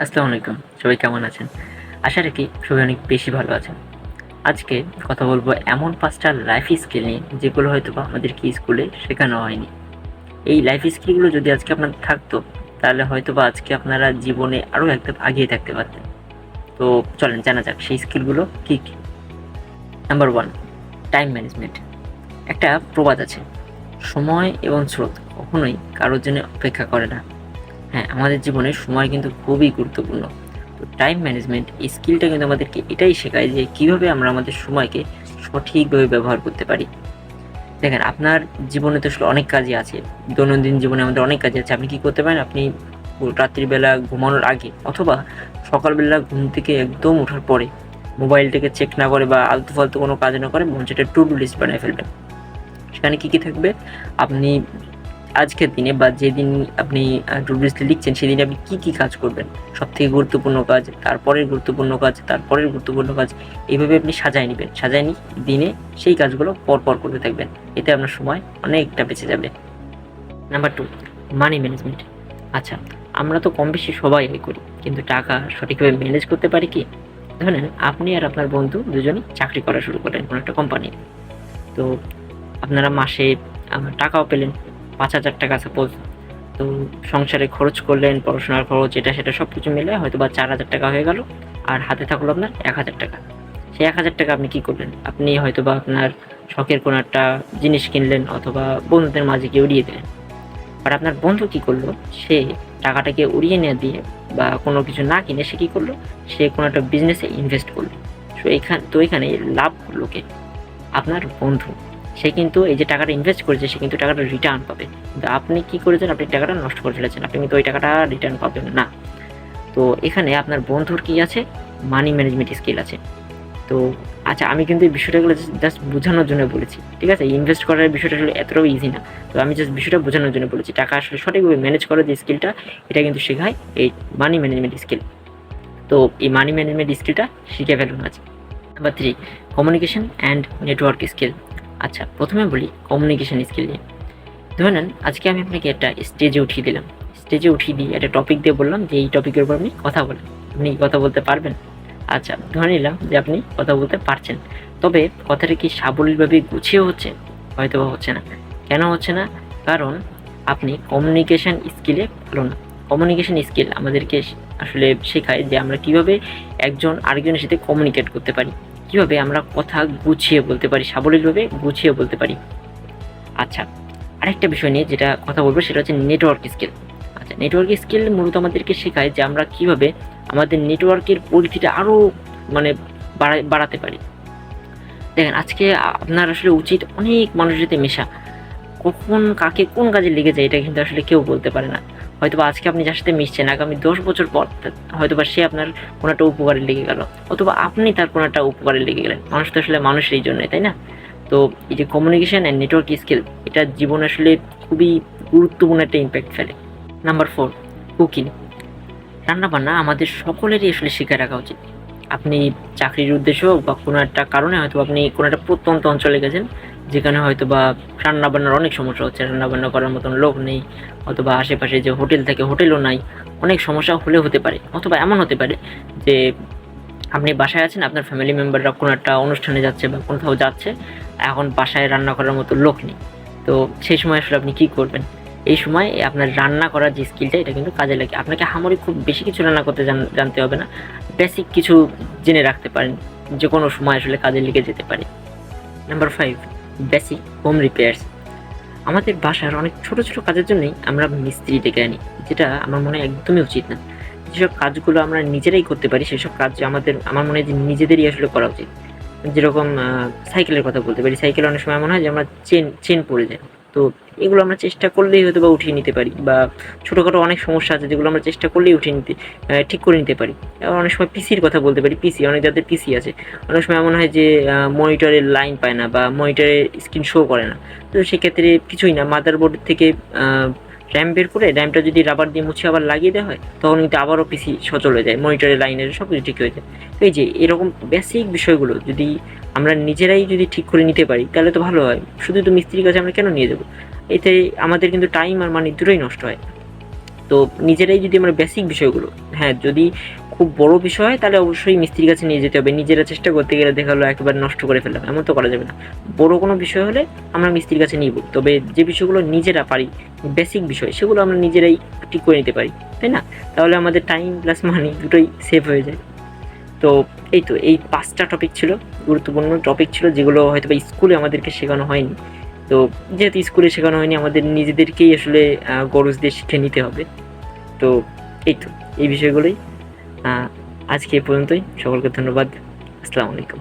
আসসালামু আলাইকুম। সবাই কেমন আছেন? আশা রাখি সবাই অনেক বেশি ভালো আছেন। আজকে কথা বলবো এমন ৫ টা লাইফ স্কিল নিয়ে যেগুলো হয়তোবা আমাদেরকে স্কুলে শেখানো হয়নি। এই লাইফ স্কিলগুলো যদি আজকে আপনাদের থাকতো, তাহলে হয়তোবা আজকে আপনারা জীবনে আরও এক ধাপ আগিয়ে থাকতে পারতেন। তো চলেন জানা যাক সেই স্কিলগুলো কী, কী? Number 1, time management. একটা প্রবাদ আছে, সময় এবং স্রোত কখনোই কারোর জন্য অপেক্ষা করে না। হ্যাঁ, আমাদের জীবনে সময় কিন্তু খুবই গুরুত্বপূর্ণ। তো টাইম ম্যানেজমেন্ট এই স্কিলটা কিন্তু আমাদেরকে এটাই শেখায় যে কীভাবে আমরা আমাদের সময়কে সঠিকভাবে ব্যবহার করতে পারি। দেখেন, আপনার জীবনে তো আসলে অনেক কাজই আছে। দৈনন্দিন জীবনে আমাদের অনেক কাজই আছে। আপনি কী করতে পারেন? আপনি রাত্রিবেলা ঘুমানোর আগে অথবা সকালবেলা ঘুম থেকে একদম ওঠার পরে মোবাইলটাকে চেক না করে বা আলতু-ফালতু কোনো কাজ না করে মনে হচ্ছে টু ডু লিস্ট বানায় ফেলবেন। সেখানে কী, কী থাকবে? আপনি আজকের দিনে বা যেদিন আপনি টু ডু লিস্টে লিখছেন সেদিনে আপনি কী, কী কাজ করবেন? সবথেকে গুরুত্বপূর্ণ কাজ, তারপরের গুরুত্বপূর্ণ কাজ, তারপরের গুরুত্বপূর্ণ কাজ। এইভাবে আপনি সাজায় নিবেন। সাজায় নিয়ে দিনে সেই কাজগুলো পরপর করতে থাকবেন। এতে আপনার সময় অনেকটা বেঁচে যাবে। Number 2, money management. আচ্ছা, আমরা তো কম বেশি সবাই আয় করি। কিন্তু টাকা সঠিকভাবে ম্যানেজ করতে পারি কি? ধরেন আপনি আর আপনার বন্ধু দুজনেই চাকরি করা শুরু করলেন কোনো একটা কোম্পানিতে। তো আপনারা মাসে টাকাও পেলেন ৳৫,০০০ সাপোজ। তো সংসারে খরচ করলেন, পড়াশোনার খরচ এটা সেটা সব কিছু মিলে হয়তোবা ৳৪,০০০ হয়ে গেল। আর হাতে থাকলো আপনার ৳১,০০০। সেই ৳১,০০০ আপনি কী করলেন? আপনি হয়তোবা আপনার শখের কোনো একটা জিনিস কিনলেন অথবা বন্ধুদের মাঝে গিয়ে উড়িয়ে দিলেন। বাট আপনার বন্ধু কী করলো? সে টাকাটাকে উড়িয়ে না দিয়ে বা কোনো কিছু না কিনে সে কী করলো? সে কোনো একটা বিজনেসে ইনভেস্ট করলো। এখানে লাভ করলো কে? আপনার বন্ধু। সে কিন্তু এই যে টাকাটা ইনভেস্ট করেছে সে কিন্তু টাকাটা রিটার্ন পাবে। কিন্তু আপনি কি করেছেন? আপনি টাকাটা নষ্ট করে ফেলেছেন। আপনি কিন্তু ওই টাকাটা রিটার্ন পাবেন না। তো এখানে আপনার বন্ধুর কি আছে? মানি ম্যানেজমেন্ট স্কিল আছে। তো আচ্ছা, আমি কিন্তু এই বিষয়টাগুলো জাস্ট বোঝানোর জন্য বলেছি। ঠিক আছে? ইনভেস্ট করার বিষয়টা আসলে এতটাও ইজি না। তো আমি জাস্ট বিষয়টা বোঝানোর জন্য বলেছি। টাকা আসলে সঠিকভাবে ম্যানেজ করার যে স্কিলটা এটা কিন্তু শেখায় এই মানি ম্যানেজমেন্ট স্কিল। তো এই মানি ম্যানেজমেন্ট স্কিলটা শিখে ফেলুন আজ। Number 3, communication and network skill. আচ্ছা, প্রথমে বলি কমিউনিকেশন স্কিল নিয়ে। ধরে নেন আজকে আমি আপনাকে একটা স্টেজে উঠিয়ে দিলাম। স্টেজে উঠিয়ে দিয়ে একটা টপিক দিয়ে বললাম যে এই টপিকের উপর আপনি কথা বলেন। আপনি কি কথা বলতে পারবেন? আচ্ছা, ধরে নিলাম যে আপনি কথা বলতে পারছেন। তবে কথাটা কি সাবলীলভাবে গুছিয়ে হচ্ছে? হয়তোবা হচ্ছে না। কেন হচ্ছে না? কারণ আপনি কমিউনিকেশন স্কিলে ভালো না। কমিউনিকেশন স্কিল আমাদেরকে আসলে শেখায় যে আমরা কীভাবে একজন আরেকজনের সাথে কমিউনিকেট করতে পারি। কীভাবে আমরা কথা গুছিয়ে বলতে পারি, সাবলীলভাবে গুছিয়ে বলতে পারি। আচ্ছা, আরেকটা বিষয় নিয়ে যেটা কথা বলবো সেটা হচ্ছে নেটওয়ার্ক স্কিল। আচ্ছা, নেটওয়ার্ক স্কিল মূলত আমাদেরকে শেখায় যে আমরা কীভাবে আমাদের নেটওয়ার্কের পরিধিটা আরও মানে বাড়াতে পারি। দেখেন, আজকে আপনার আসলে উচিত অনেক মানুষের সাথে মেশা। কখন কাকে কোন কাজে লেগে যায় এটা কিন্তু আসলে কেউ বলতে পারে না। হয়তোবা আজকে আপনি যার সাথে মিশছেন আগামী ১০ বছর পর হয়তোবা সে আপনার কোনো একটা উপকারে লেগে গেল অথবা আপনি তার কোনো একটা উপকারে লেগে গেলেন। মানুষ তো আসলে মানুষ এই জন্যই, তাই না? তো এই যে কমিউনিকেশন অ্যান্ড নেটওয়ার্ক স্কিল এটা জীবনে আসলে খুবই গুরুত্বপূর্ণ একটা ইম্প্যাক্ট ফেলে। Number 4, cooking. রান্নাবান্না আমাদের সকলেরই আসলে শিখে রাখা উচিত। আপনি চাকরির উদ্দেশ্যে হোক বা কোনো একটা কারণে হয়তো আপনি কোনো একটা প্রত্যন্ত অঞ্চলে গেছেন যেখানে হয়তোবা রান্নাবান্নার অনেক সমস্যা হচ্ছে। রান্নাবান্না করার মতন লোক নেই অথবা আশেপাশে যে হোটেল থাকে হোটেলও নাই। অনেক সমস্যা হলেও হতে পারে অথবা এমন হতে পারে যে আপনি বাসায় আছেন, আপনার ফ্যামিলি মেম্বাররা কোনো একটা অনুষ্ঠানে যাচ্ছে বা কোথাও যাচ্ছে, এখন বাসায় রান্না করার মতো লোক নেই। তো সেই সময় আসলে আপনি কী করবেন? এই সময় আপনার রান্না করার যে স্কিলটা এটা কিন্তু কাজে লাগে। আপনাকে আহামরি খুব বেশি কিছু রান্না করতে জানতে হবে না। বেসিক কিছু জেনে রাখতে পারেন, যে কোনো সময় আসলে কাজে লেগে যেতে পারে। Number 5, basic home repairs. আমাদের বাসার অনেক ছোট, ছোট কাজের জন্যই আমরা মিস্ত্রি ডেকে আনি, যেটা আমার মনে হয় একদমই উচিত না। যেসব কাজগুলো আমরা নিজেরাই করতে পারি সেসব কাজ আমার মনে হয় যে নিজেদেরই আসলে করা উচিত। যেরকম সাইকেলের কথা বলতে পারি। সাইকেলে অনেক সময় মনে হয় যে আমরা চেন পড়ে যায়। তো এগুলো আমরা চেষ্টা করলেই হয়তোবা উঠিয়ে নিতে পারি বা ছোটোখাটো অনেক সমস্যা আছে যেগুলো আমরা চেষ্টা করলেই ঠিক করে নিতে পারি। আবার অনেক সময় পিসির কথা বলতে পারি। অনেক যাদের পিসি আছে। অনেক সময় এমন হয় যে মনিটরের লাইন পায় না বা মনিটরে স্ক্রিন শো করে না। তো সেক্ষেত্রে কিছুই না, মাদারবোর্ড থেকে র্যাম বের করে র্যামটা যদি রাবার দিয়ে মুছে আবার লাগিয়ে দেওয়া হয় তখন কিন্তু আবারও পিসি সচল হয়ে যায়, মনিটরের লাইনের সব কিছু ঠিক হয়ে যায়। তো এই যে এরকম বেসিক বিষয়গুলো যদি আমরা নিজেরাই যদি ঠিক করে নিতে পারি তাহলে তো ভালো হয়। শুধু তো মিস্ত্রির কাছে আমরা কেন নিয়ে যাবো? এতে আমাদের কিন্তু টাইম আর মানি দুটোই নষ্ট হয়। তো তো নিজেরাই যদি আমরা বেসিক বিষয়গুলো, হ্যাঁ যদি খুব বড় বিষয় হয় তাহলে অবশ্যই মিস্ত্রির কাছে নিয়ে যেতে হবে, নিজেরা চেষ্টা করতে গেলে দেখা হলো একেবারে নষ্ট করে ফেললাম, এমন তো করা যাবে না। বড় কোনো বিষয় হলে আমরা মিস্ত্রির কাছে নিব, তবে যে বিষয়গুলো নিজেরা পারি, বেসিক বিষয়, সেগুলো আমরা নিজেরাই ঠিক করে নিতে পারি, তাই না? তাহলে আমাদের টাইম প্লাস মানি দুটোই সেভ হয়ে যায়। তো এই 5টা টপিক ছিল, গুরুত্বপূর্ণ টপিক ছিল, যেগুলো হয়তো বা স্কুলে আমাদেরকে শেখানো হয়নি। তো যেহেতু স্কুলে শেখানো হয়নি, আমাদের নিজেদেরকেই আসলে গরজ দিয়ে শিখে নিতে হবে। তো এই বিষয়গুলোই আজকে এ পর্যন্তই। সকলকে ধন্যবাদ। আসসালামু আলাইকুম।